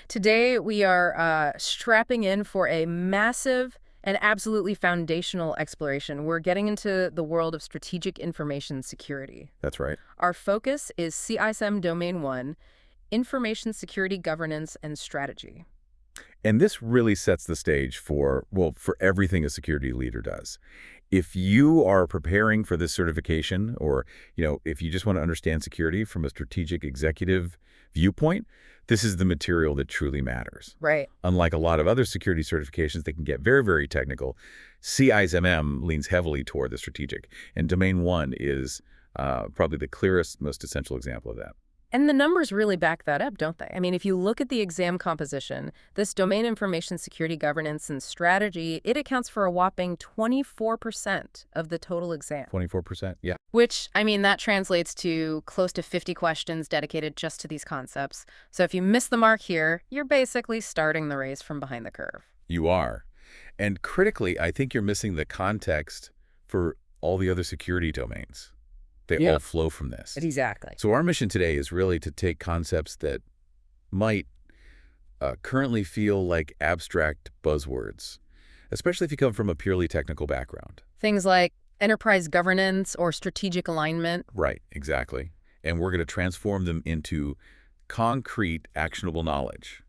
Today, we are strapping in for a massive and absolutely foundational exploration. We're getting into the world of strategic information security. That's right. Our focus is CISM Domain 1, Information Security Governance and Strategy. And this really sets the stage for, well, for everything a security leader does. If you are preparing for this certification or, if you just want to understand security from a strategic executive viewpoint, this is the material that truly matters. Right. Unlike a lot of other security certifications that can get very, very technical, CISM leans heavily toward the strategic, and Domain 1 is probably the clearest, most essential example of that. And the numbers really back that up, don't they? I mean, if you look at the exam composition, this domain information security governance and strategy, it accounts for a whopping 24% of the total exam. 24%? Yeah. Which, I mean, that translates to close to 50 questions dedicated just to these concepts. So if you miss the mark here, you're basically starting the race from behind the curve. You are. And critically, I think you're missing the context for all the other security domains. They all flow from this. Exactly. So our mission today is really to take concepts that might currently feel like abstract buzzwords, especially if you come from a purely technical background. Things like enterprise governance or strategic alignment. Right, exactly. And we're going to transform them into concrete, actionable knowledge.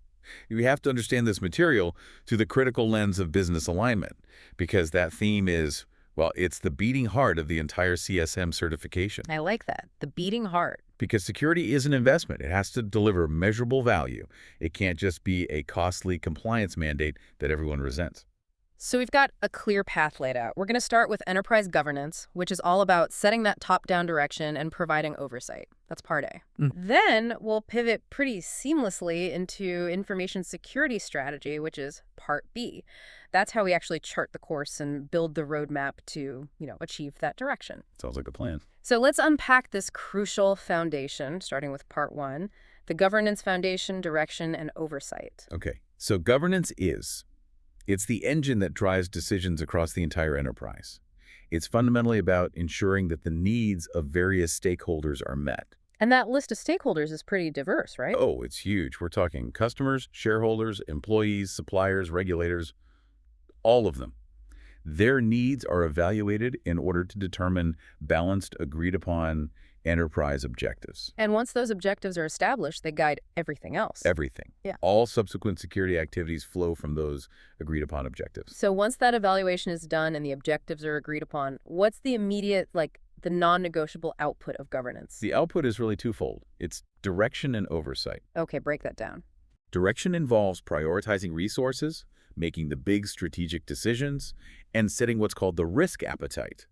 You have to understand this material through the critical lens of business alignment, because that theme is, well, it's the beating heart of the entire CSM certification. I like that. The beating heart. Because security is an investment. It has to deliver measurable value. It can't just be a costly compliance mandate that everyone resents. So we've got a clear path laid out. We're going to start with enterprise governance, which is all about setting that top-down direction and providing oversight. That's part A. Then we'll pivot pretty seamlessly into information security strategy, which is part B. That's how we actually chart the course and build the roadmap to, achieve that direction. Sounds like a plan. So let's unpack this crucial foundation, starting with part 1, the governance foundation, direction, and oversight. Okay, so governance it's the engine that drives decisions across the entire enterprise. It's fundamentally about ensuring that the needs of various stakeholders are met. And that list of stakeholders is pretty diverse, right? Oh, it's huge. We're talking customers, shareholders, employees, suppliers, regulators, all of them. Their needs are evaluated in order to determine balanced, agreed-upon enterprise objectives. And once those objectives are established, they guide everything else. Everything. Yeah. All subsequent security activities flow from those agreed-upon objectives. So once that evaluation is done and the objectives are agreed upon, what's the immediate, the non-negotiable output of governance? The output is really twofold. It's direction and oversight. Okay, break that down. Direction involves prioritizing resources, making the big strategic decisions, and setting what's called the risk appetite.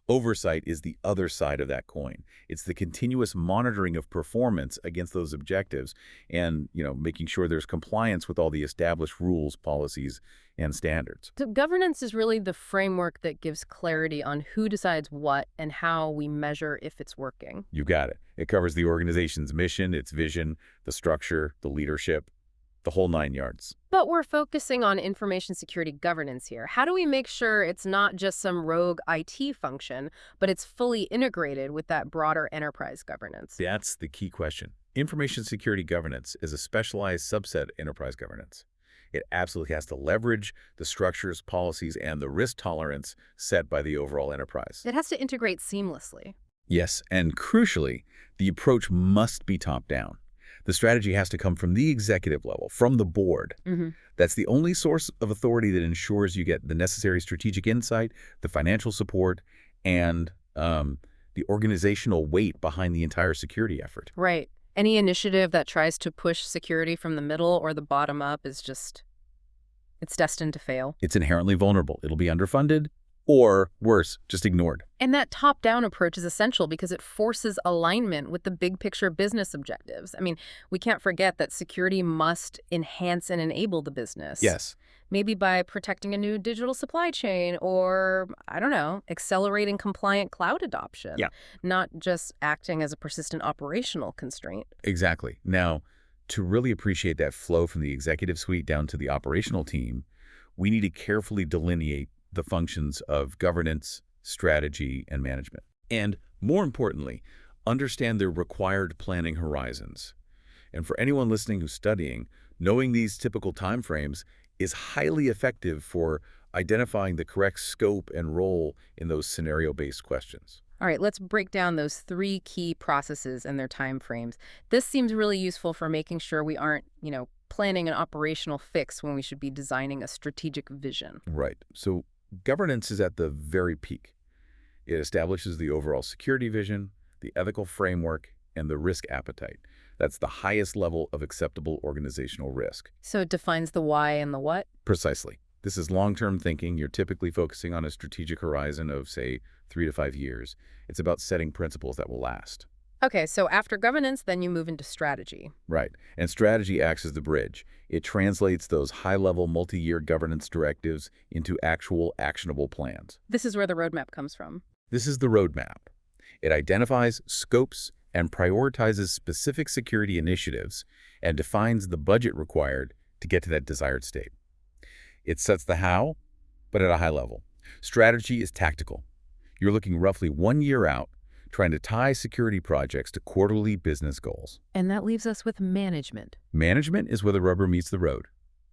Oversight is the other side of that coin. It's the continuous monitoring of performance against those objectives and, making sure there's compliance with all the established rules, policies, and standards. So governance is really the framework that gives clarity on who decides what and how we measure if it's working. You got it. It covers the organization's mission, its vision, the structure, the leadership, the whole 9 yards. But we're focusing on information security governance here. How do we make sure it's not just some rogue IT function, but it's fully integrated with that broader enterprise governance? That's the key question. Information security governance is a specialized subset of enterprise governance. It absolutely has to leverage the structures, policies, and the risk tolerance set by the overall enterprise. It has to integrate seamlessly. Yes, and crucially, the approach must be top-down. The strategy has to come from the executive level, from the board. That's the only source of authority that ensures you get the necessary strategic insight, the financial support, and the organizational weight behind the entire security effort. Right. Any initiative that tries to push security from the middle or the bottom up is it's destined to fail. It's inherently vulnerable. It'll be underfunded, or worse, just ignored. And that top-down approach is essential because it forces alignment with the big picture business objectives. I mean, we can't forget that security must enhance and enable the business. Yes. Maybe by protecting a new digital supply chain or, accelerating compliant cloud adoption. Yeah. Not just acting as a persistent operational constraint. Exactly. Now, to really appreciate that flow from the executive suite down to the operational team, we need to carefully delineate the functions of governance, strategy, and management. And more importantly, understand their required planning horizons. And for anyone listening who's studying, Knowing these typical timeframes is highly effective for identifying the correct scope and role in those scenario-based questions. All right, let's break down those three key processes and their time frames. This seems really useful for making sure we aren't, planning an operational fix when we should be designing a strategic vision. Right. So governance is at the very peak. It establishes the overall security vision, the ethical framework, and the risk appetite. That's the highest level of acceptable organizational risk. So it defines the why and the what? Precisely. This is long-term thinking. You're typically focusing on a strategic horizon of, say, 3 to 5 years. It's about setting principles that will last. Okay, so after governance, then you move into strategy. Right. And strategy acts as the bridge. It translates those high-level multi-year governance directives into actual actionable plans. This is where the roadmap comes from. This is the roadmap. It identifies, scopes, and prioritizes specific security initiatives and defines the budget required to get to that desired state. It sets the how, but at a high level. Strategy is tactical. You're looking roughly 1 year out, trying to tie security projects to quarterly business goals. And that leaves us with management. Management is where the rubber meets the road.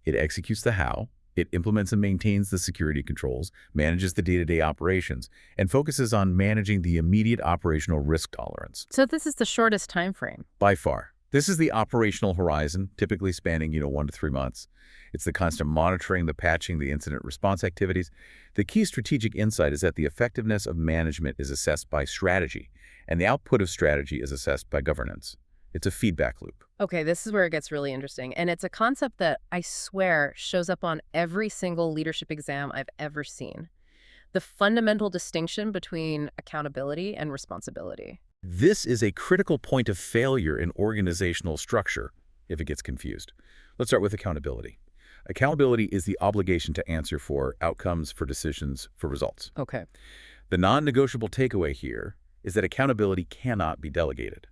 It executes the how, it implements and maintains the security controls, manages the day-to-day operations, and focuses on managing the immediate operational risk tolerance. So this is the shortest time frame. By far. This is the operational horizon, typically spanning, 1 to 3 months. It's the constant monitoring, the patching, the incident response activities. The key strategic insight is that the effectiveness of management is assessed by strategy, and the output of strategy is assessed by governance. It's a feedback loop. Okay, this is where it gets really interesting. And it's a concept that I swear shows up on every single leadership exam I've ever seen. The fundamental distinction between accountability and responsibility. This is a critical point of failure in organizational structure if it gets confused. Let's start with accountability. Accountability is the obligation to answer for outcomes, for decisions, for results. Okay. The non-negotiable takeaway here is that accountability cannot be delegated.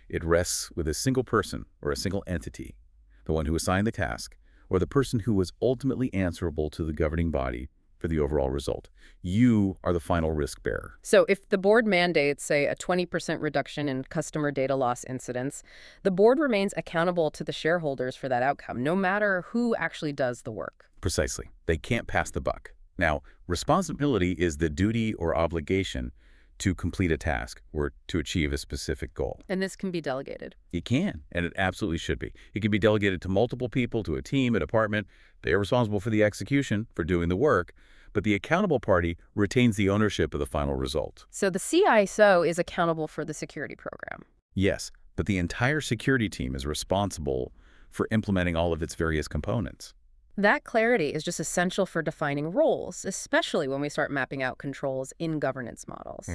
It rests with a single person or a single entity, the one who assigned the task, or the person who was ultimately answerable to the governing body for the overall result. You are the final risk bearer. So if the board mandates, say, a 20% reduction in customer data loss incidents, the board remains accountable to the shareholders for that outcome, no matter who actually does the work. Precisely. They can't pass the buck. Now, responsibility is the duty or obligation to complete a task or to achieve a specific goal. And this can be delegated. It can, and it absolutely should be. It can be delegated to multiple people, to a team, a department. They are responsible for the execution, for doing the work, but the accountable party retains the ownership of the final result. So the CISO is accountable for the security program. Yes, but the entire security team is responsible for implementing all of its various components. That clarity is just essential for defining roles, especially when we start mapping out controls in governance models.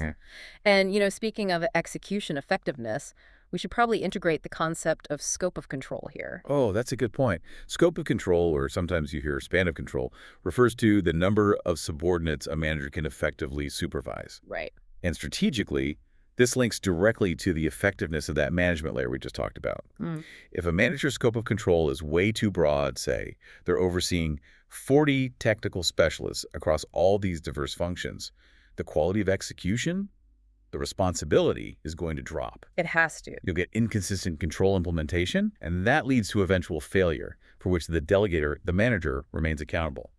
And, speaking of execution effectiveness, we should probably integrate the concept of scope of control here. Oh, that's a good point. Scope of control, or sometimes you hear span of control, refers to the number of subordinates a manager can effectively supervise. Right. And strategically, this links directly to the effectiveness of that management layer we just talked about. If a manager's scope of control is way too broad, say, they're overseeing 40 technical specialists across all these diverse functions, the quality of execution, the responsibility is going to drop. It has to. You'll get inconsistent control implementation, and that leads to eventual failure, for which the delegator, the manager, remains accountable.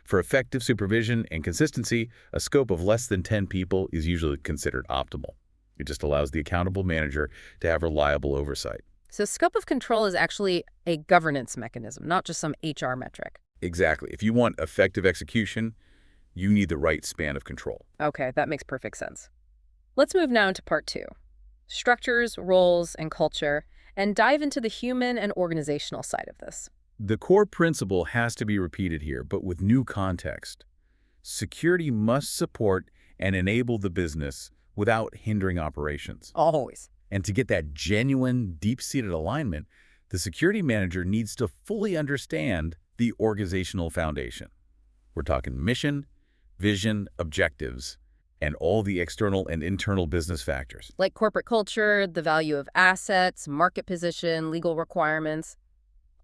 For effective supervision and consistency, a scope of less than 10 people is usually considered optimal. It just allows the accountable manager to have reliable oversight. So scope of control is actually a governance mechanism, not just some HR metric. Exactly. If you want effective execution, you need the right span of control. Okay, that makes perfect sense. Let's move now into part 2. Structures, roles, and culture, and dive into the human and organizational side of this. The core principle has to be repeated here, but with new context. Security must support and enable the business without hindering operations. Always. And to get that genuine, deep-seated alignment, the security manager needs to fully understand the organizational foundation. We're talking mission, vision, objectives, and all the external and internal business factors. Like corporate culture, the value of assets, market position, legal requirements.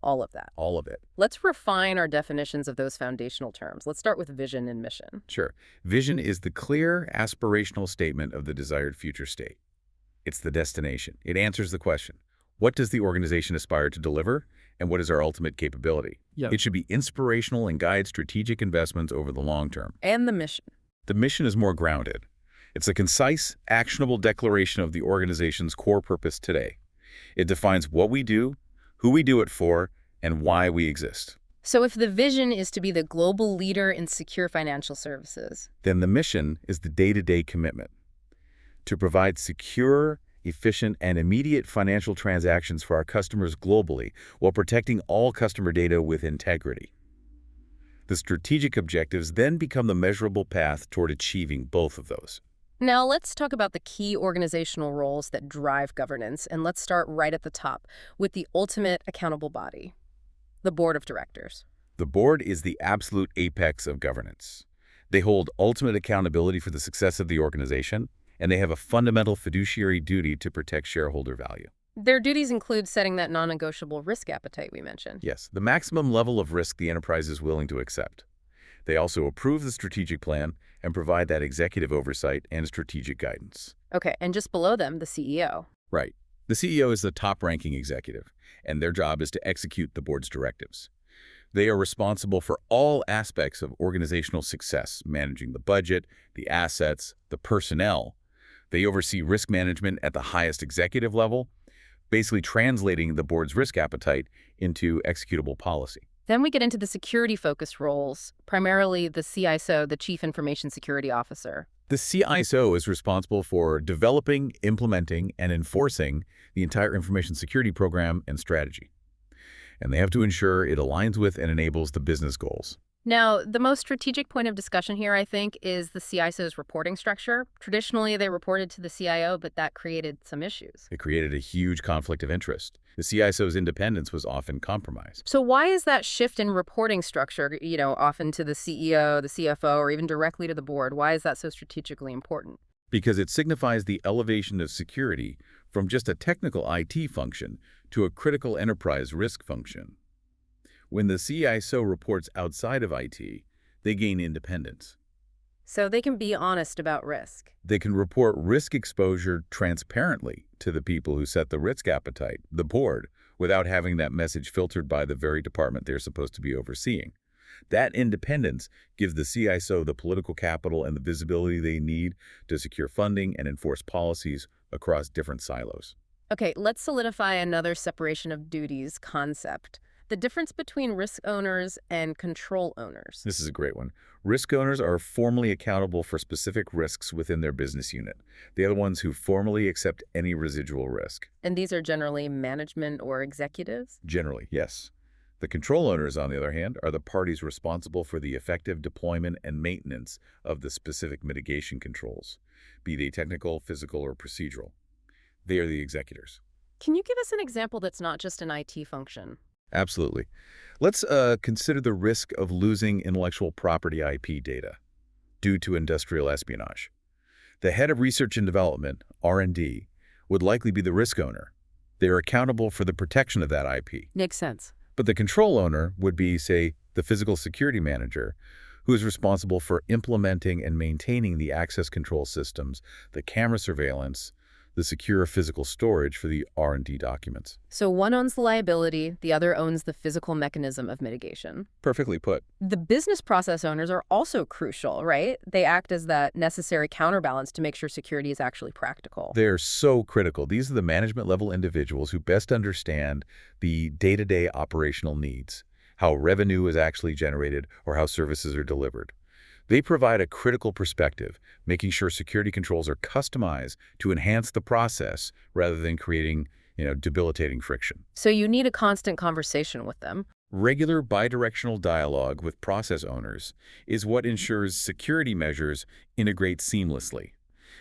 All of that. All of it. Let's refine our definitions of those foundational terms. Let's start with vision and mission. Sure. Vision is the clear, aspirational statement of the desired future state. It's the destination. It answers the question, What does the organization aspire to deliver, and what is our ultimate capability? Yep. It should be inspirational and guide strategic investments over the long term. And the mission. The mission is more grounded. It's a concise, actionable declaration of the organization's core purpose today. It defines what we do, who we do it for, and why we exist. So if the vision is to be the global leader in secure financial services, Then the mission is the day-to-day commitment to provide secure, efficient, and immediate financial transactions for our customers globally while protecting all customer data with integrity. The strategic objectives then become the measurable path toward achieving both of those. now let's talk about the key organizational roles that drive governance, and let's start right at the top with the ultimate accountable body, the board of directors. The board is the absolute apex of governance. They hold ultimate accountability for the success of the organization, and they have a fundamental fiduciary duty to protect shareholder value. Their duties include setting that non-negotiable risk appetite we mentioned. Yes, the maximum level of risk the enterprise is willing to accept. They also approve the strategic plan and provide that executive oversight and strategic guidance. Okay, and just below them, the CEO. Right. The CEO is the top-ranking executive, and their job is to execute the board's directives. They are responsible for all aspects of organizational success, managing the budget, the assets, the personnel. They oversee risk management at the highest executive level, basically translating the board's risk appetite into executable policy. Then we get into the security-focused roles, primarily the CISO, the Chief Information Security Officer. The CISO is responsible for developing, implementing, and enforcing the entire information security program and strategy. And they have to ensure it aligns with and enables the business goals. Now, the most strategic point of discussion here, I think, is the CISO's reporting structure. Traditionally, they reported to the CIO, but that created some issues. It created a huge conflict of interest. The CISO's independence was often compromised. So why is that shift in reporting structure, often to the CEO, the CFO, or even directly to the board? Why is that so strategically important? Because it signifies the elevation of security from just a technical IT function to a critical enterprise risk function. When the CISO reports outside of IT, they gain independence. So they can be honest about risk. They can report risk exposure transparently to the people who set the risk appetite, the board, without having that message filtered by the very department they're supposed to be overseeing. That independence gives the CISO the political capital and the visibility they need to secure funding and enforce policies across different silos. Okay, let's solidify another separation of duties concept. The difference between risk owners and control owners. This is a great one. Risk owners are formally accountable for specific risks within their business unit. They are the ones who formally accept any residual risk. And these are generally management or executives? Generally, yes. The control owners, on the other hand, are the parties responsible for the effective deployment and maintenance of the specific mitigation controls, be they technical, physical, or procedural. They are the executors. Can you give us an example that's not just an IT function? Absolutely. Let's consider the risk of losing intellectual property IP data due to industrial espionage. The head of research and development, R&D, would likely be the risk owner. They are accountable for the protection of that IP. Makes sense. But the control owner would be, say, the physical security manager, who is responsible for implementing and maintaining the access control systems, the camera surveillance, the secure physical storage for the R&D documents. So one owns the liability, the other owns the physical mechanism of mitigation. Perfectly put. The business process owners are also crucial, right? They act as that necessary counterbalance to make sure security is actually practical. They're so critical. These are the management-level individuals who best understand the day-to-day operational needs, how revenue is actually generated, or how services are delivered. They provide a critical perspective, making sure security controls are customized to enhance the process rather than creating, debilitating friction. So you need a constant conversation with them. Regular bidirectional dialogue with process owners is what ensures security measures integrate seamlessly.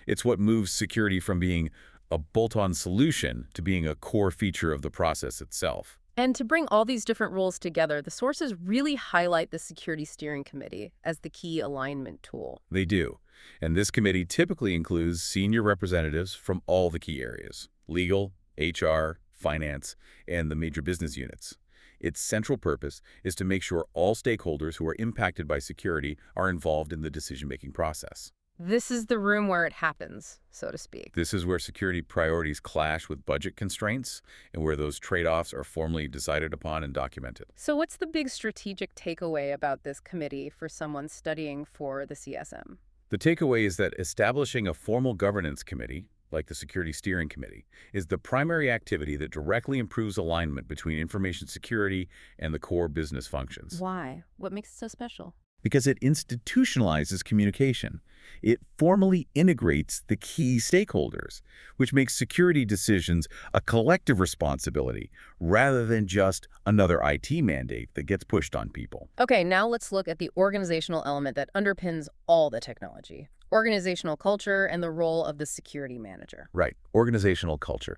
It's what moves security from being a bolt-on solution to being a core feature of the process itself. And to bring all these different roles together, the sources really highlight the Security Steering Committee as the key alignment tool. They do. And this committee typically includes senior representatives from all the key areas: legal, HR, finance, and the major business units. Its central purpose is to make sure all stakeholders who are impacted by security are involved in the decision-making process. This is the room where it happens, so to speak. This is where security priorities clash with budget constraints and where those trade-offs are formally decided upon and documented. So what's the big strategic takeaway about this committee for someone studying for the CSM? The takeaway is that establishing a formal governance committee, like the Security Steering Committee, is the primary activity that directly improves alignment between information security and the core business functions. Why? What makes it so special? Because it institutionalizes communication. It formally integrates the key stakeholders, which makes security decisions a collective responsibility rather than just another IT mandate that gets pushed on people. Okay, now let's look at the organizational element that underpins all the technology. Organizational culture and the role of the security manager. Right, organizational culture.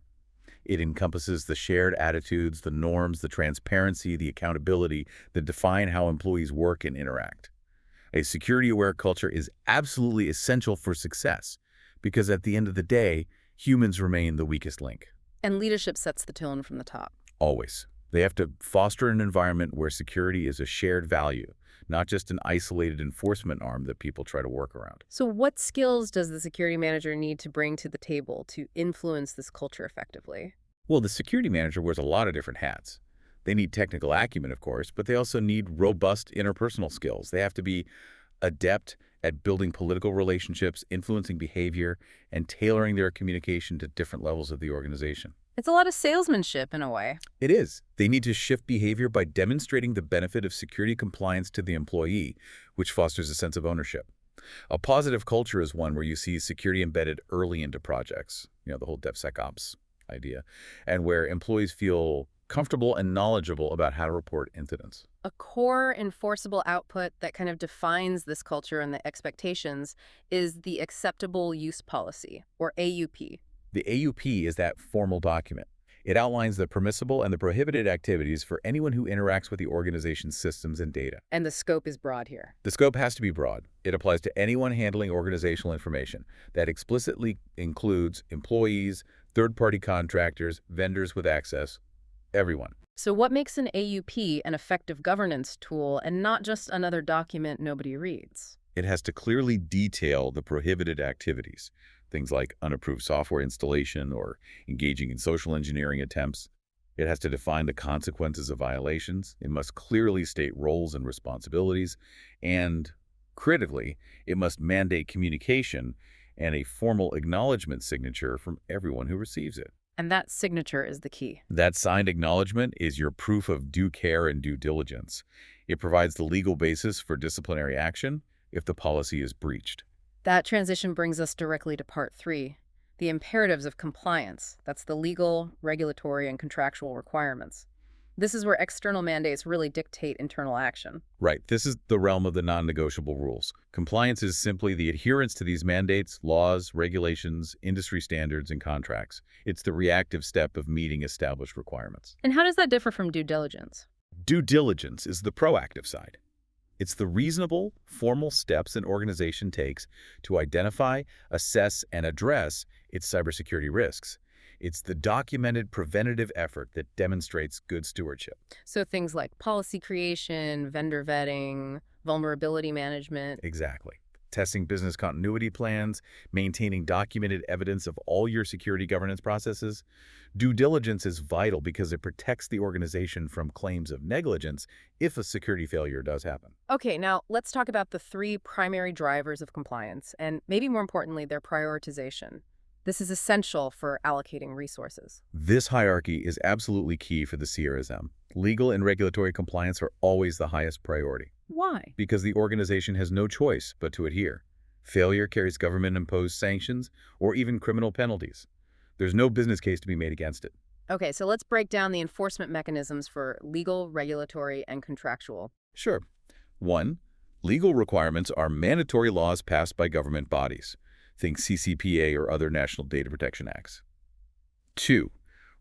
It encompasses the shared attitudes, the norms, the transparency, the accountability that define how employees work and interact. A security-aware culture is absolutely essential for success because at the end of the day, humans remain the weakest link. And leadership sets the tone from the top. Always. They have to foster an environment where security is a shared value, not just an isolated enforcement arm that people try to work around. So what skills does the security manager need to bring to the table to influence this culture effectively? Well, the security manager wears a lot of different hats. They need technical acumen, of course, but they also need robust interpersonal skills. They have to be adept at building political relationships, influencing behavior, and tailoring their communication to different levels of the organization. It's a lot of salesmanship in a way. It is. They need to shift behavior by demonstrating the benefit of security compliance to the employee, which fosters a sense of ownership. A positive culture is one where you see security embedded early into projects, the whole DevSecOps idea, and where employees feel comfortable and knowledgeable about how to report incidents. A core enforceable output that kind of defines this culture and the expectations is the Acceptable Use Policy, or AUP. The AUP is that formal document. It outlines the permissible and the prohibited activities for anyone who interacts with the organization's systems and data. And the scope is broad here. The scope has to be broad. It applies to anyone handling organizational information. That explicitly includes employees, third-party contractors, vendors with access, everyone. So what makes an AUP an effective governance tool and not just another document nobody reads? It has to clearly detail the prohibited activities, things like unapproved software installation or engaging in social engineering attempts. It has to define the consequences of violations. It must clearly state roles and responsibilities. And critically, it must mandate communication and a formal acknowledgement signature from everyone who receives it. And that signature is the key. That signed acknowledgement is your proof of due care and due diligence. It provides the legal basis for disciplinary action if the policy is breached. That transition brings us directly to part 3, the imperatives of compliance. That's the legal, regulatory, and contractual requirements. This is where external mandates really dictate internal action. Right. This is the realm of the non-negotiable rules. Compliance is simply the adherence to these mandates, laws, regulations, industry standards, and contracts. It's the reactive step of meeting established requirements. And how does that differ from due diligence? Due diligence is the proactive side. It's the reasonable, formal steps an organization takes to identify, assess, and address its cybersecurity risks. It's the documented preventative effort that demonstrates good stewardship. So things like policy creation, vendor vetting, vulnerability management. Exactly. Testing business continuity plans, maintaining documented evidence of all your security governance processes. Due diligence is vital because it protects the organization from claims of negligence if a security failure does happen. Okay, now let's talk about the 3 primary drivers of compliance, and maybe more importantly, their prioritization. This is essential for allocating resources. This hierarchy is absolutely key for the CISM. Legal and regulatory compliance are always the highest priority. Why? Because the organization has no choice but to adhere. Failure carries government-imposed sanctions or even criminal penalties. There's no business case to be made against it. Okay, so let's break down the enforcement mechanisms for legal, regulatory, and contractual. Sure. 1. Legal requirements are mandatory laws passed by government bodies. Think CCPA or other National Data Protection Acts. 2.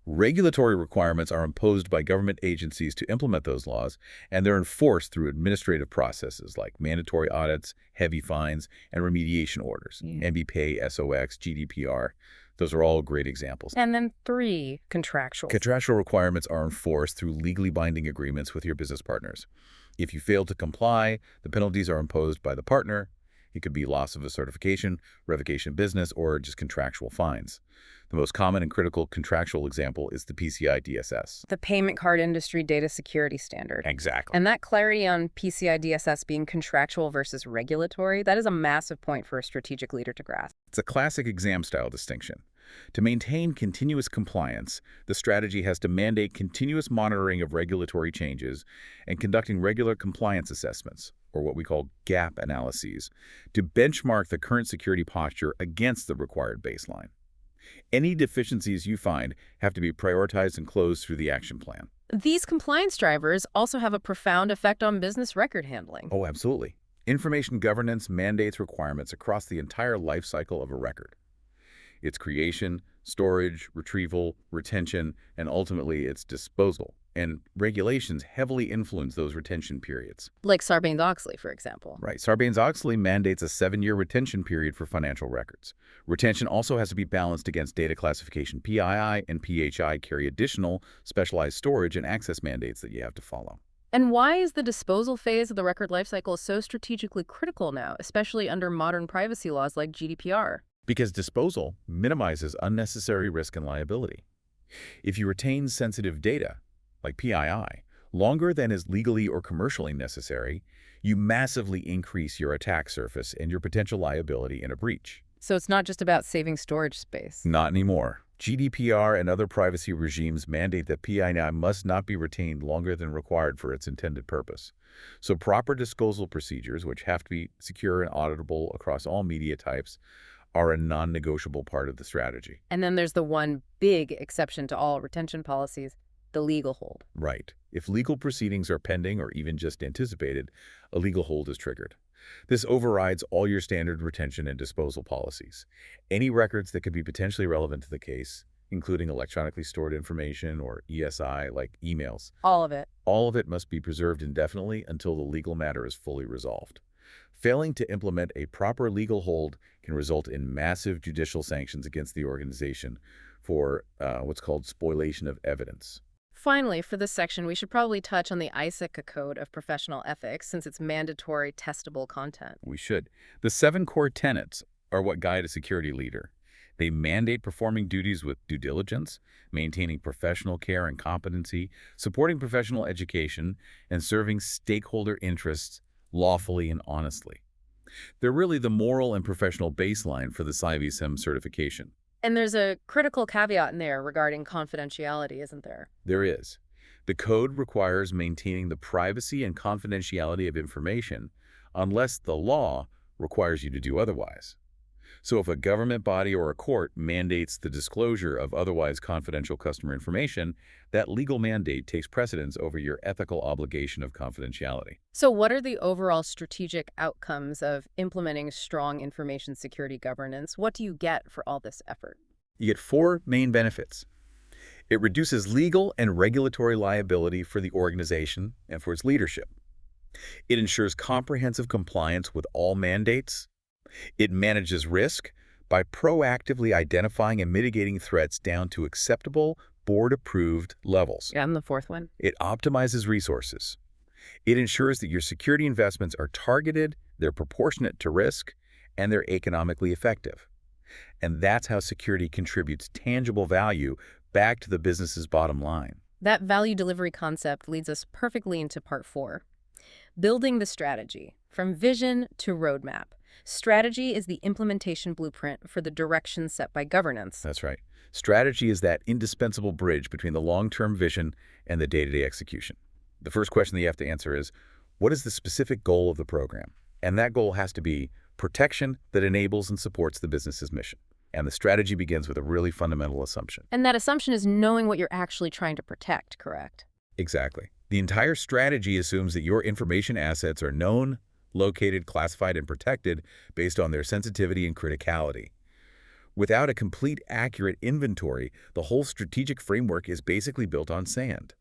Regulatory requirements are imposed by government agencies to implement those laws, and they're enforced through administrative processes like mandatory audits, heavy fines, and remediation orders. MBPay, SOX, GDPR. Those are all great examples. And then 3, contractual. Contractual requirements are enforced through legally binding agreements with your business partners. If you fail to comply, the penalties are imposed by the partner. It could be loss of a certification, revocation of business, or just contractual fines. The most common and critical contractual example is the PCI DSS. The payment card industry data security standard. Exactly. And that clarity on PCI DSS being contractual versus regulatory, that is a massive point for a strategic leader to grasp. It's a classic exam-style distinction. To maintain continuous compliance, the strategy has to mandate continuous monitoring of regulatory changes and conducting regular compliance assessments, or what we call gap analyses, to benchmark the current security posture against the required baseline. Any deficiencies you find have to be prioritized and closed through the action plan. These compliance drivers also have a profound effect on business record handling. Oh, absolutely. Information governance mandates requirements across the entire life cycle of a record. Its creation, storage, retrieval, retention, and ultimately its disposal. And regulations heavily influence those retention periods. Like Sarbanes-Oxley, for example. Right. Sarbanes-Oxley mandates a 7-year retention period for financial records. Retention also has to be balanced against data classification. PII and PHI carry additional specialized storage and access mandates that you have to follow. And why is the disposal phase of the record lifecycle so strategically critical now, especially under modern privacy laws like GDPR? Because disposal minimizes unnecessary risk and liability. If you retain sensitive data, like PII, longer than is legally or commercially necessary, you massively increase your attack surface and your potential liability in a breach. So it's not just about saving storage space. Not anymore. GDPR and other privacy regimes mandate that PII must not be retained longer than required for its intended purpose. So proper disposal procedures, which have to be secure and auditable across all media types, are a non-negotiable part of the strategy. And then there's the one big exception to all retention policies, the legal hold. Right. If legal proceedings are pending or even just anticipated, a legal hold is triggered. This overrides all your standard retention and disposal policies. Any records that could be potentially relevant to the case, including electronically stored information or ESI like emails. All of it. All of it must be preserved indefinitely until the legal matter is fully resolved. Failing to implement a proper legal hold can result in massive judicial sanctions against the organization for what's called spoliation of evidence. Finally, for this section, we should probably touch on the ISACA Code of Professional Ethics, since it's mandatory testable content. We should. The 7 core tenets are what guide a security leader. They mandate performing duties with due diligence, maintaining professional care and competency, supporting professional education, and serving stakeholder interests lawfully and honestly. They're really the moral and professional baseline for the CISM certification. And there's a critical caveat in there regarding confidentiality, isn't there? There is. The code requires maintaining the privacy and confidentiality of information unless the law requires you to do otherwise. So if a government body or a court mandates the disclosure of otherwise confidential customer information, that legal mandate takes precedence over your ethical obligation of confidentiality. So what are the overall strategic outcomes of implementing strong information security governance? What do you get for all this effort? You get 4 main benefits. It reduces legal and regulatory liability for the organization and for its leadership. It ensures comprehensive compliance with all mandates. It manages risk by proactively identifying and mitigating threats down to acceptable, board-approved levels. And the fourth one? It optimizes resources. It ensures that your security investments are targeted, they're proportionate to risk, and they're economically effective. And that's how security contributes tangible value back to the business's bottom line. That value delivery concept leads us perfectly into part 4. Building the strategy, from vision to roadmap. Strategy is the implementation blueprint for the direction set by governance. That's right. Strategy is that indispensable bridge between the long-term vision and the day-to-day execution. The first question that you have to answer is, what is the specific goal of the program? And that goal has to be protection that enables and supports the business's mission. And the strategy begins with a really fundamental assumption. And that assumption is knowing what you're actually trying to protect, correct? Exactly. The entire strategy assumes that your information assets are known, located, classified, and protected based on their sensitivity and criticality. Without a complete, accurate inventory, the whole strategic framework is basically built on sand.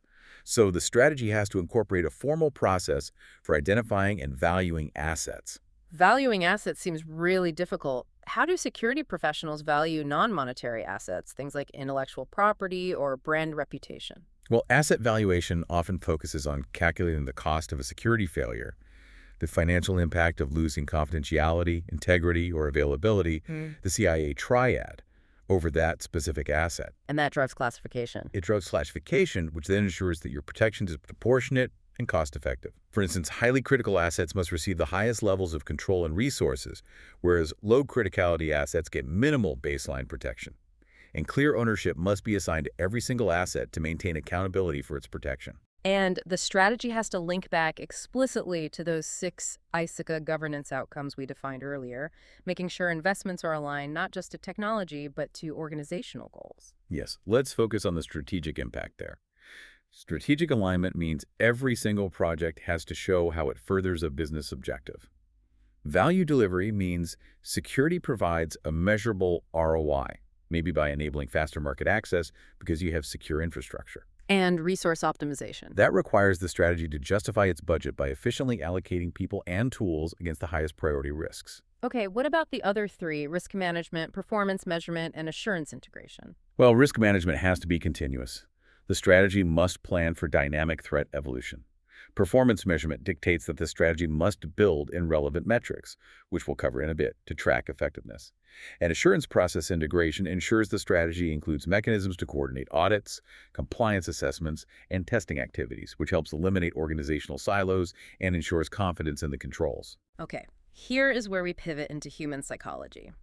So the strategy has to incorporate a formal process for identifying and valuing assets. Valuing assets seems really difficult. How do security professionals value non-monetary assets, things like intellectual property or brand reputation? Well, asset valuation often focuses on calculating the cost of a security failure. the financial impact of losing confidentiality, integrity, or availability, the CIA triad, over that specific asset. And that drives classification. It drives classification, which then ensures that your protection is proportionate and cost-effective. For instance, highly critical assets must receive the highest levels of control and resources, whereas low criticality assets get minimal baseline protection. And clear ownership must be assigned to every single asset to maintain accountability for its protection. And the strategy has to link back explicitly to those 6 ISACA governance outcomes we defined earlier, making sure investments are aligned not just to technology, but to organizational goals. Yes, let's focus on the strategic impact there. Strategic alignment means every single project has to show how it furthers a business objective. Value delivery means security provides a measurable ROI, maybe by enabling faster market access because you have secure infrastructure. And resource optimization. That requires the strategy to justify its budget by efficiently allocating people and tools against the highest priority risks. Okay, what about the other 3, risk management, performance measurement, and assurance integration? Well, risk management has to be continuous. The strategy must plan for dynamic threat evolution. Performance measurement dictates that the strategy must build in relevant metrics, which we'll cover in a bit, to track effectiveness. And assurance process integration ensures the strategy includes mechanisms to coordinate audits, compliance assessments, and testing activities, which helps eliminate organizational silos and ensures confidence in the controls. Okay, here is where we pivot into human psychology.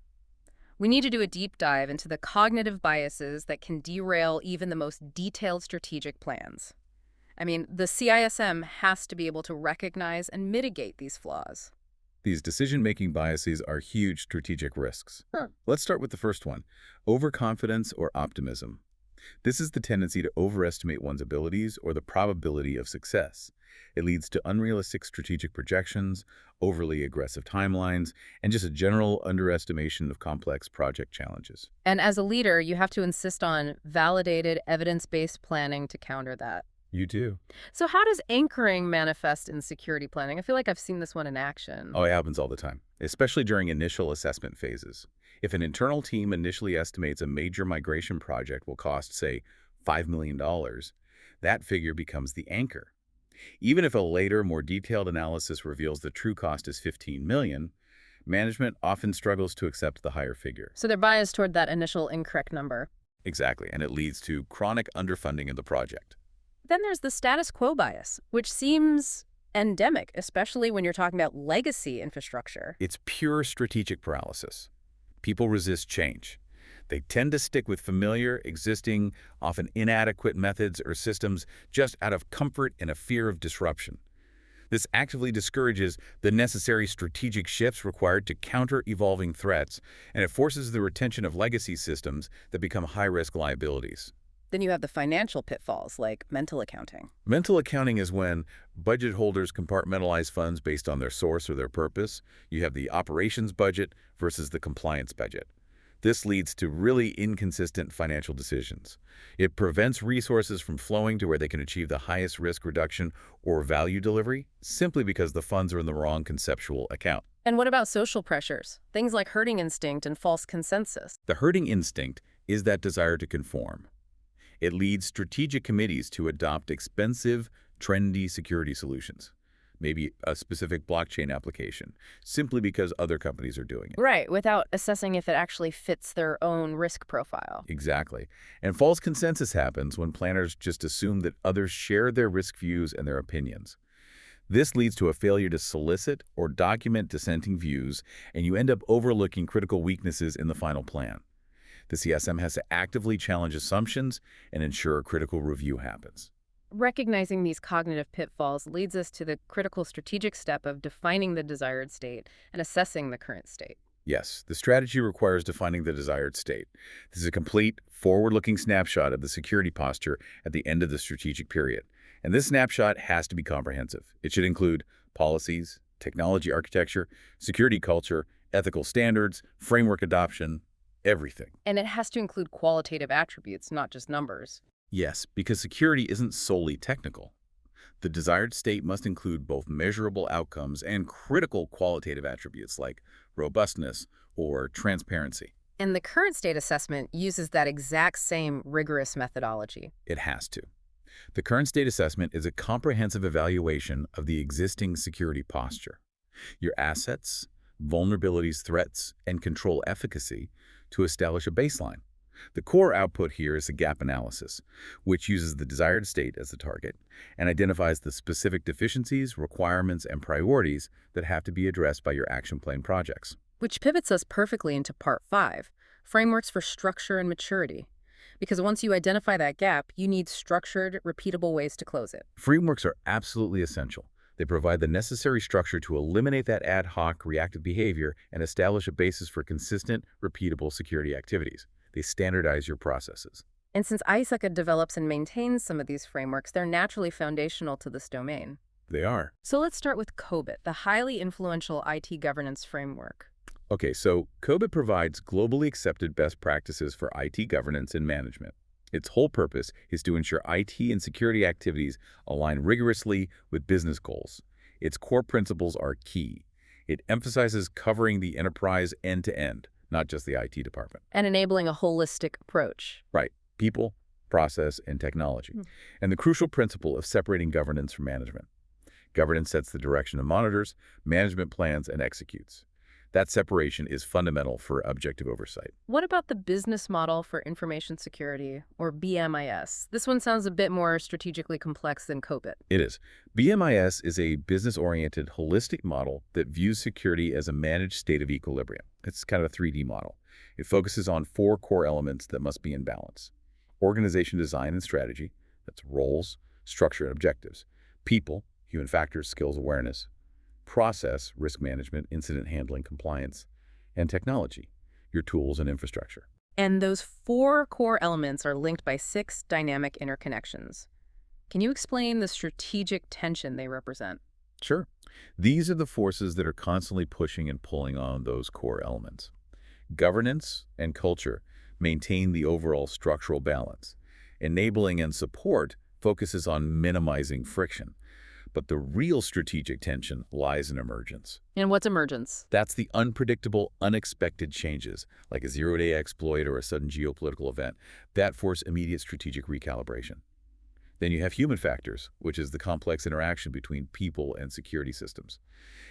We need to do a deep dive into the cognitive biases that can derail even the most detailed strategic plans. I mean, the CISM has to be able to recognize and mitigate these flaws. These decision-making biases are huge strategic risks. Let's start with the first one, overconfidence or optimism. This is the tendency to overestimate one's abilities or the probability of success. It leads to unrealistic strategic projections, overly aggressive timelines, and just a general underestimation of complex project challenges. And as a leader, you have to insist on validated, evidence-based planning to counter that. You do. So how does anchoring manifest in security planning? I feel like I've seen this one in action. Oh, it happens all the time, especially during initial assessment phases. If an internal team initially estimates a major migration project will cost, say, $5 million, that figure becomes the anchor. Even if a later, more detailed analysis reveals the true cost is $15 million, management often struggles to accept the higher figure. So they're biased toward that initial incorrect number. Exactly, and it leads to chronic underfunding of the project. Then there's the status quo bias, which seems endemic, especially when you're talking about legacy infrastructure. It's pure strategic paralysis. People resist change. They tend to stick with familiar, existing, often inadequate methods or systems just out of comfort and a fear of disruption. This actively discourages the necessary strategic shifts required to counter evolving threats, and it forces the retention of legacy systems that become high-risk liabilities. Then you have the financial pitfalls, like mental accounting. Mental accounting is when budget holders compartmentalize funds based on their source or their purpose. You have the operations budget versus the compliance budget. This leads to really inconsistent financial decisions. It prevents resources from flowing to where they can achieve the highest risk reduction or value delivery simply because the funds are in the wrong conceptual account. And what about social pressures? Things like herding instinct and false consensus. The herding instinct is that desire to conform. It leads strategic committees to adopt expensive, trendy security solutions, maybe a specific blockchain application, simply because other companies are doing it. Right, without assessing if it actually fits their own risk profile. Exactly. And false consensus happens when planners just assume that others share their risk views and their opinions. This leads to a failure to solicit or document dissenting views, and you end up overlooking critical weaknesses in the final plan. The CSM has to actively challenge assumptions and ensure a critical review happens. Recognizing these cognitive pitfalls leads us to the critical strategic step of defining the desired state and assessing the current state. Yes, the strategy requires defining the desired state. This is a complete, forward-looking snapshot of the security posture at the end of the strategic period. And this snapshot has to be comprehensive. It should include policies, technology architecture, security culture, ethical standards, framework adoption, everything. And it has to include qualitative attributes, not just numbers. Yes, because security isn't solely technical. The desired state must include both measurable outcomes and critical qualitative attributes like robustness or transparency. And the current state assessment uses that exact same rigorous methodology. It has to. The current state assessment is a comprehensive evaluation of the existing security posture. Your assets, vulnerabilities, threats, and control efficacy to establish a baseline. The core output here is a gap analysis, which uses the desired state as the target and identifies the specific deficiencies, requirements, and priorities that have to be addressed by your action plan projects. Which pivots us perfectly into part 5, frameworks for structure and maturity. Because once you identify that gap, you need structured, repeatable ways to close it. Frameworks are absolutely essential. They provide the necessary structure to eliminate that ad hoc, reactive behavior and establish a basis for consistent, repeatable security activities. They standardize your processes. And since ISACA develops and maintains some of these frameworks, they're naturally foundational to this domain. They are. So let's start with COBIT, the highly influential IT governance framework. Okay, so COBIT provides globally accepted best practices for IT governance and management. Its whole purpose is to ensure IT and security activities align rigorously with business goals. Its core principles are key. It emphasizes covering the enterprise end-to-end, not just the IT department. And enabling a holistic approach. Right. People, process, and technology. And the crucial principle of separating governance from management. Governance sets the direction of monitors, management plans, and executes. That separation is fundamental for objective oversight. What about the business model for information security, or BMIS? This one sounds a bit more strategically complex than COBIT. It is. BMIS is a business-oriented, holistic model that views security as a managed state of equilibrium. It's kind of a 3D model. It focuses on 4 core elements that must be in balance. Organization design and strategy, that's roles, structure, and objectives. People, human factors, skills, awareness. Process, risk management, incident handling, compliance. And technology, your tools and infrastructure. And those 4 core elements are linked by 6 dynamic interconnections. Can you explain the strategic tension they represent? Sure. These are the forces that are constantly pushing and pulling on those core elements. Governance and culture maintain the overall structural balance. Enabling and support focuses on minimizing friction. But the real strategic tension lies in emergence. And what's emergence? That's the unpredictable, unexpected changes, like a zero-day exploit or a sudden geopolitical event, that force immediate strategic recalibration. Then you have human factors, which is the complex interaction between people and security systems.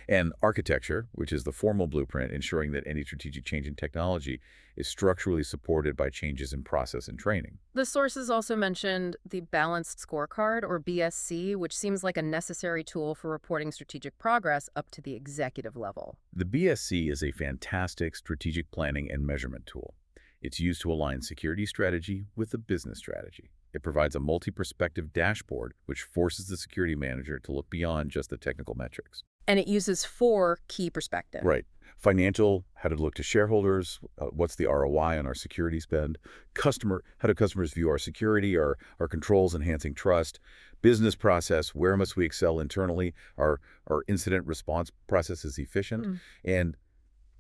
And architecture, which is the formal blueprint ensuring that any strategic change in technology is structurally supported by changes in process and training. The sources also mentioned the Balanced Scorecard, or BSC, which seems like a necessary tool for reporting strategic progress up to the executive level. The BSC is a fantastic strategic planning and measurement tool. It's used to align security strategy with the business strategy. It provides a multi-perspective dashboard which forces the security manager to look beyond just the technical metrics. And it uses 4 key perspectives. Right. Financial, how to look to shareholders, what's the ROI on our security spend. Customer, how do customers view our security, our controls enhancing trust. Business process, where must we excel internally, our incident response process is efficient. And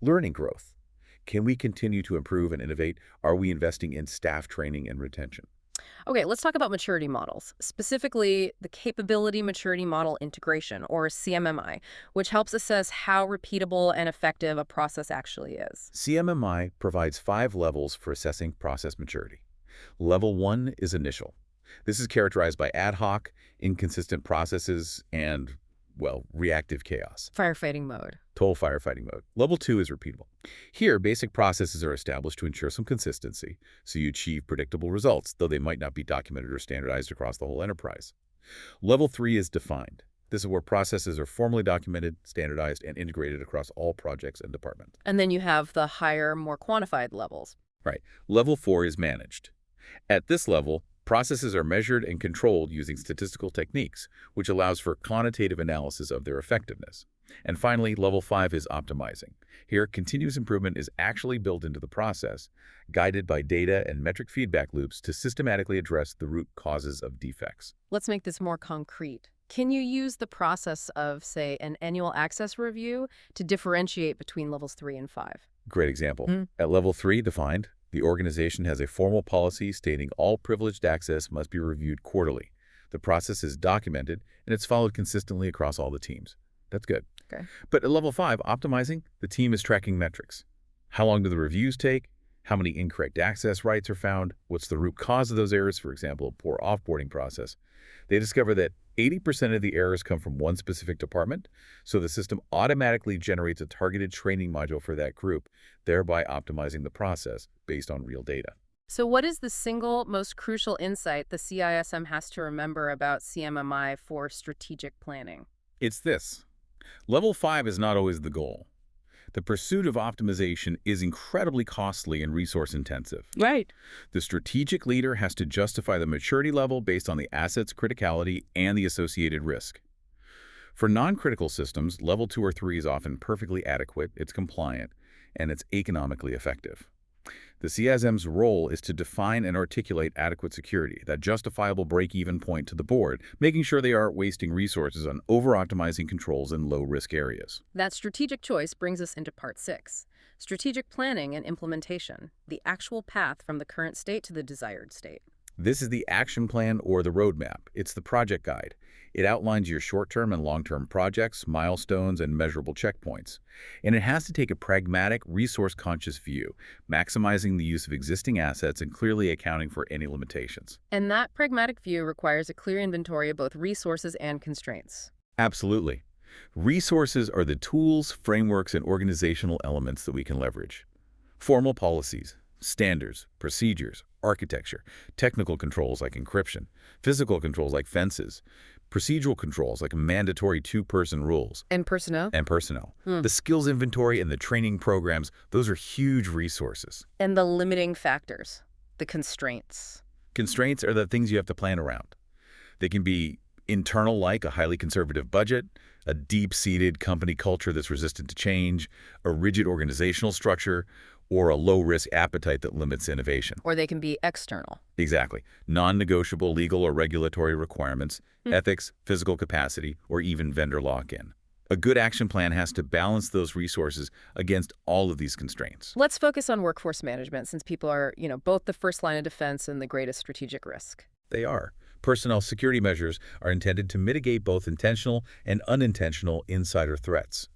learning growth. Can we continue to improve and innovate? Are we investing in staff training and retention? Okay, let's talk about maturity models, specifically the Capability Maturity Model Integration, or CMMI, which helps assess how repeatable and effective a process actually is. CMMI provides 5 levels for assessing process maturity. Level 1 is initial. This is characterized by ad hoc, inconsistent processes, and, well, reactive chaos. Firefighting mode. Total firefighting mode. Level 2 is repeatable. Here, basic processes are established to ensure some consistency, so you achieve predictable results, though they might not be documented or standardized across the whole enterprise. Level 3 is defined. This is where processes are formally documented, standardized, and integrated across all projects and departments. And then you have the higher, more quantified levels. Right. Level 4 is managed. At this level, processes are measured and controlled using statistical techniques, which allows for quantitative analysis of their effectiveness. And finally, level 5 is optimizing. Here, continuous improvement is actually built into the process, guided by data and metric feedback loops to systematically address the root causes of defects. Let's make this more concrete. Can you use the process of, say, an annual access review to differentiate between levels 3 and 5? Great example. At level 3, defined, the organization has a formal policy stating all privileged access must be reviewed quarterly. The process is documented, and it's followed consistently across all the teams. That's good. Okay. But at level 5, optimizing, the team is tracking metrics. How long do the reviews take? How many incorrect access rights are found? What's the root cause of those errors? For example, a poor offboarding process. They discover that 80% of the errors come from one specific department, so the system automatically generates a targeted training module for that group, thereby optimizing the process based on real data. So what is the single most crucial insight the CISM has to remember about CMMI for strategic planning? It's this. Level 5 is not always the goal. The pursuit of optimization is incredibly costly and resource-intensive. Right. The strategic leader has to justify the maturity level based on the asset's criticality and the associated risk. For non-critical systems, level 2 or 3 is often perfectly adequate, it's compliant, and it's economically effective. The CISM's role is to define and articulate adequate security, that justifiable break-even point to the board, making sure they aren't wasting resources on over-optimizing controls in low-risk areas. That strategic choice brings us into part 6, strategic planning and implementation, the actual path from the current state to the desired state. This is the action plan or the roadmap. It's the project guide. It outlines your short-term and long-term projects, milestones, and measurable checkpoints. And it has to take a pragmatic, resource-conscious view, maximizing the use of existing assets and clearly accounting for any limitations. And that pragmatic view requires a clear inventory of both resources and constraints. Absolutely. Resources are the tools, frameworks, and organizational elements that we can leverage. Formal policies, standards, procedures, architecture, technical controls like encryption, physical controls like fences, procedural controls like mandatory two-person rules. And personnel? And personnel. The skills inventory and the training programs, those are huge resources. And the limiting factors, the constraints. Constraints are the things you have to plan around. They can be internal, like a highly conservative budget, a deep-seated company culture that's resistant to change, a rigid organizational structure, or a low-risk appetite that limits innovation. Or they can be external. Exactly. Non-negotiable legal or regulatory requirements, ethics, physical capacity, or even vendor lock-in. A good action plan has to balance those resources against all of these constraints. Let's focus on workforce management since people are, both the first line of defense and the greatest strategic risk. They are. Personnel security measures are intended to mitigate both intentional and unintentional insider threats.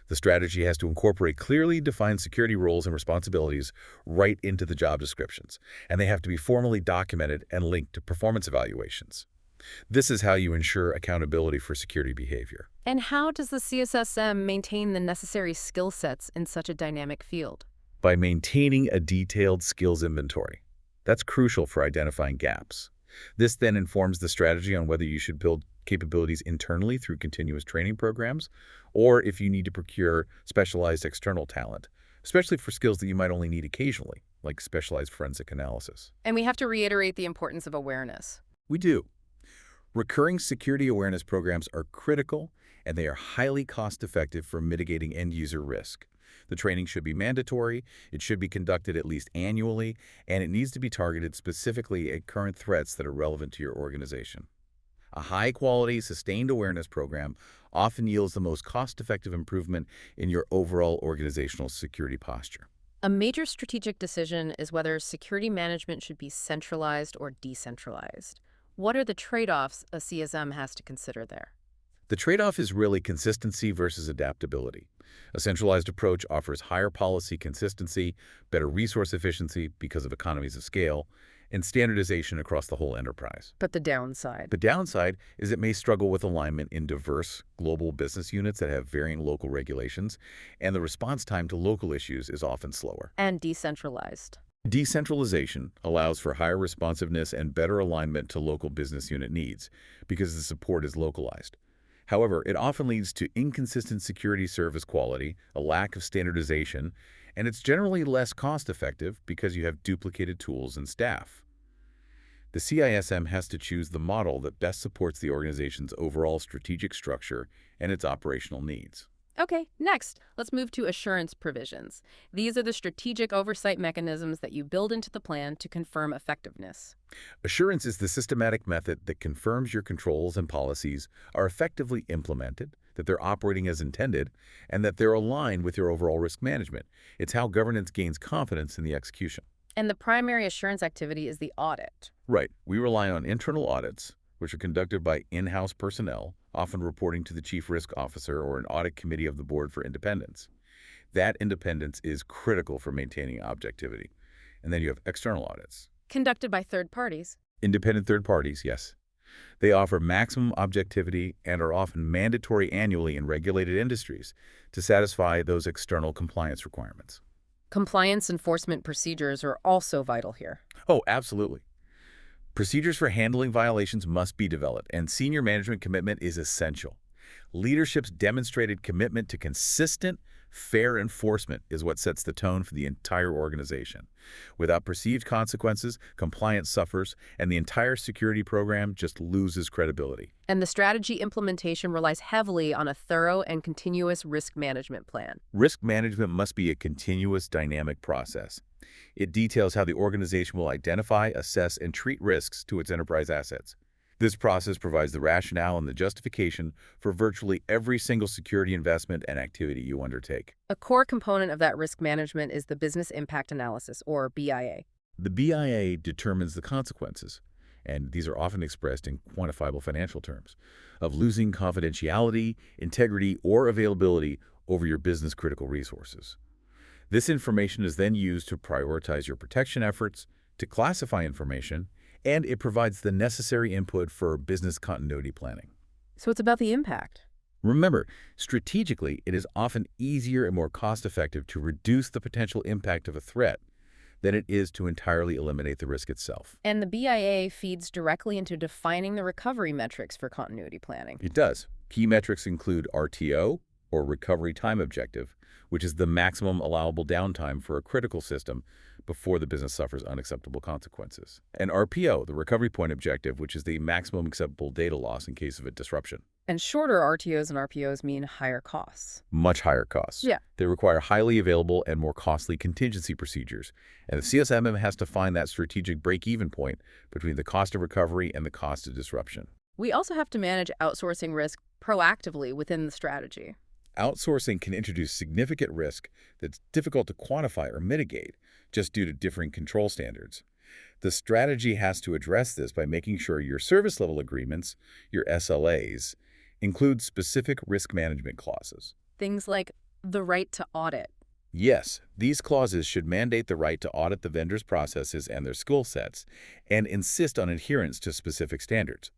The strategy has to incorporate clearly defined security roles and responsibilities right into the job descriptions, and they have to be formally documented and linked to performance evaluations. This is how you ensure accountability for security behavior. And how does the CSSM maintain the necessary skill sets in such a dynamic field? By maintaining a detailed skills inventory. That's crucial for identifying gaps. This then informs the strategy on whether you should build capabilities internally through continuous training programs, or if you need to procure specialized external talent, especially for skills that you might only need occasionally, like specialized forensic analysis. And we have to reiterate the importance of awareness. We do. Recurring security awareness programs are critical, and they are highly cost-effective for mitigating end-user risk. The training should be mandatory, it should be conducted at least annually, and it needs to be targeted specifically at current threats that are relevant to your organization. A high-quality, sustained awareness program often yields the most cost-effective improvement in your overall organizational security posture. A major strategic decision is whether security management should be centralized or decentralized. What are the trade-offs a CSM has to consider there? The trade-off is really consistency versus adaptability. A centralized approach offers higher policy consistency, better resource efficiency because of economies of scale, and standardization across the whole enterprise. But the downside? The downside is it may struggle with alignment in diverse global business units that have varying local regulations, and the response time to local issues is often slower. And decentralized? Decentralization allows for higher responsiveness and better alignment to local business unit needs because the support is localized. However, it often leads to inconsistent security service quality, a lack of standardization, and it's generally less cost-effective because you have duplicated tools and staff. The CISM has to choose the model that best supports the organization's overall strategic structure and its operational needs. Okay, next, let's move to assurance provisions. These are the strategic oversight mechanisms that you build into the plan to confirm effectiveness. Assurance is the systematic method that confirms your controls and policies are effectively implemented, that they're operating as intended, and that they're aligned with your overall risk management. It's how governance gains confidence in the execution. And the primary assurance activity is the audit. Right. We rely on internal audits, which are conducted by in-house personnel, often reporting to the chief risk officer or an audit committee of the board for independence. That independence is critical for maintaining objectivity. And then you have external audits. Conducted by third parties. Independent third parties, yes. They offer maximum objectivity and are often mandatory annually in regulated industries to satisfy those external compliance requirements. Compliance enforcement procedures are also vital here. Oh, absolutely. Procedures for handling violations must be developed, and senior management commitment is essential. Leadership's demonstrated commitment to consistent, fair enforcement is what sets the tone for the entire organization. Without perceived consequences, compliance suffers, and the entire security program just loses credibility. And the strategy implementation relies heavily on a thorough and continuous risk management plan. Risk management must be a continuous, dynamic process. It details how the organization will identify, assess, and treat risks to its enterprise assets. This process provides the rationale and the justification for virtually every single security investment and activity you undertake. A core component of that risk management is the business impact analysis, or BIA. The BIA determines the consequences, and these are often expressed in quantifiable financial terms, of losing confidentiality, integrity, or availability over your business-critical resources. This information is then used to prioritize your protection efforts, to classify information, and it provides the necessary input for business continuity planning. So it's about the impact. Remember, strategically, it is often easier and more cost-effective to reduce the potential impact of a threat than it is to entirely eliminate the risk itself. And the BIA feeds directly into defining the recovery metrics for continuity planning. It does. Key metrics include RTO, or Recovery Time Objective, which is the maximum allowable downtime for a critical system before the business suffers unacceptable consequences. And RPO, the Recovery Point Objective, which is the maximum acceptable data loss in case of a disruption. And shorter RTOs and RPOs mean higher costs. Much higher costs. Yeah. They require highly available and more costly contingency procedures. And the CSM has to find that strategic break-even point between the cost of recovery and the cost of disruption. We also have to manage outsourcing risk proactively within the strategy. Outsourcing can introduce significant risk that's difficult to quantify or mitigate just due to differing control standards. The strategy has to address this by making sure your service level agreements, your SLAs, include specific risk management clauses. Things like the right to audit. Yes, these clauses should mandate the right to audit the vendor's processes and their skill sets and insist on adherence to specific standards.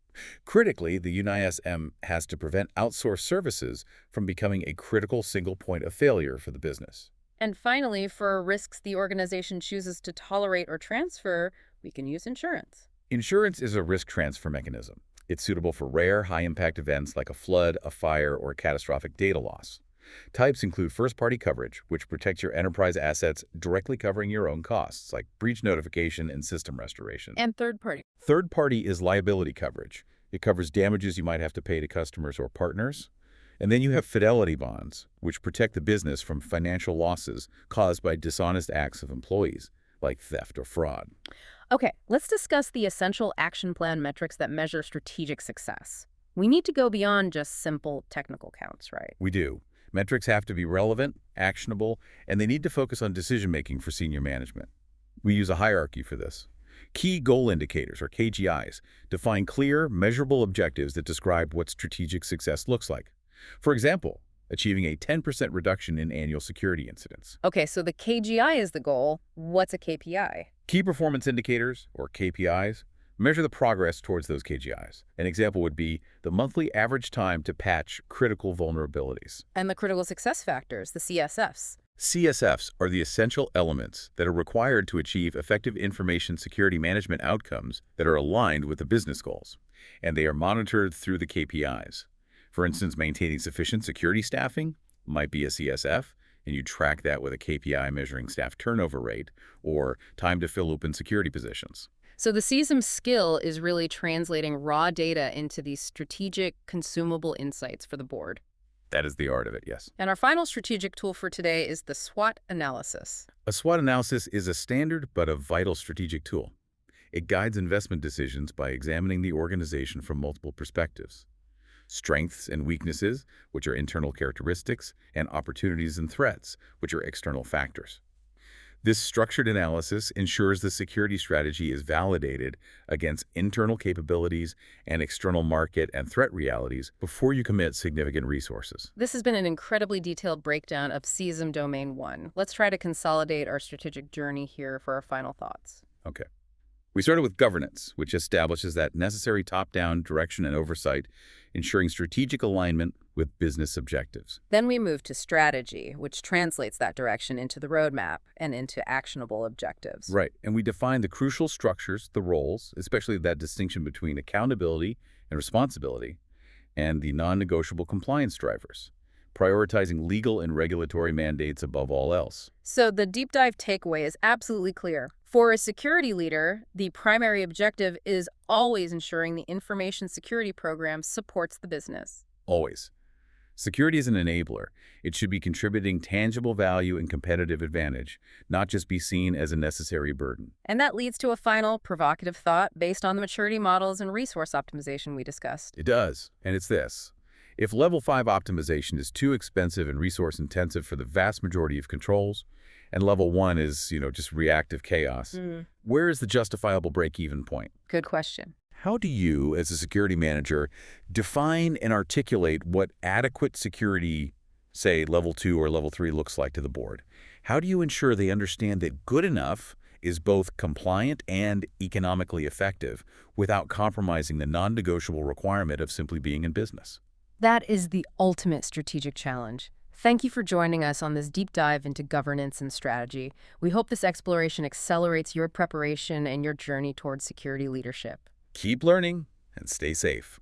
Critically, the UNISM has to prevent outsourced services from becoming a critical single point of failure for the business. And finally, for risks the organization chooses to tolerate or transfer, we can use insurance. Insurance is a risk transfer mechanism. It's suitable for rare, high-impact events like a flood, a fire, or catastrophic data loss. Types include first-party coverage, which protects your enterprise assets directly covering your own costs, like breach notification and system restoration. And third-party. Third-party is liability coverage. It covers damages you might have to pay to customers or partners. And then you have fidelity bonds, which protect the business from financial losses caused by dishonest acts of employees, like theft or fraud. Okay, let's discuss the essential action plan metrics that measure strategic success. We need to go beyond just simple technical counts, right? We do. Metrics have to be relevant, actionable, and they need to focus on decision-making for senior management. We use a hierarchy for this. Key goal indicators, or KGIs, define clear, measurable objectives that describe what strategic success looks like. For example, achieving a 10% reduction in annual security incidents. Okay, so the KGI is the goal. What's a KPI? Key performance indicators, or KPIs, measure the progress towards those KGIs. An example would be the monthly average time to patch critical vulnerabilities. And the critical success factors, the CSFs. CSFs are the essential elements that are required to achieve effective information security management outcomes that are aligned with the business goals, and they are monitored through the KPIs. For instance, maintaining sufficient security staffing might be a CSF, and you track that with a KPI measuring staff turnover rate or time to fill open security positions. So the CISM skill is really translating raw data into these strategic, consumable insights for the board. That is the art of it, yes. And our final strategic tool for today is the SWOT analysis. A SWOT analysis is a standard but a vital strategic tool. It guides investment decisions by examining the organization from multiple perspectives. Strengths and weaknesses, which are internal characteristics, and opportunities and threats, which are external factors. This structured analysis ensures the security strategy is validated against internal capabilities and external market and threat realities before you commit significant resources. This has been an incredibly detailed breakdown of CISM Domain 1. Let's try to consolidate our strategic journey here for our final thoughts. Okay. We started with governance, which establishes that necessary top-down direction and oversight, ensuring strategic alignment with business objectives. Then we moved to strategy, which translates that direction into the roadmap and into actionable objectives. Right, and we define the crucial structures, the roles, especially that distinction between accountability and responsibility, and the non-negotiable compliance drivers, prioritizing legal and regulatory mandates above all else. So the deep dive takeaway is absolutely clear. For a security leader, the primary objective is always ensuring the information security program supports the business. Always. Security is an enabler. It should be contributing tangible value and competitive advantage, not just be seen as a necessary burden. And that leads to a final provocative thought based on the maturity models and resource optimization we discussed. It does, and it's this. If level 5 optimization is too expensive and resource intensive for the vast majority of controls, and level 1 is, just reactive chaos, where is the justifiable break-even point? Good question. How do you, as a security manager, define and articulate what adequate security, say, level 2 or level 3 looks like to the board? How do you ensure they understand that good enough is both compliant and economically effective without compromising the non-negotiable requirement of simply being in business? That is the ultimate strategic challenge. Thank you for joining us on this deep dive into governance and strategy. We hope this exploration accelerates your preparation and your journey towards security leadership. Keep learning and stay safe.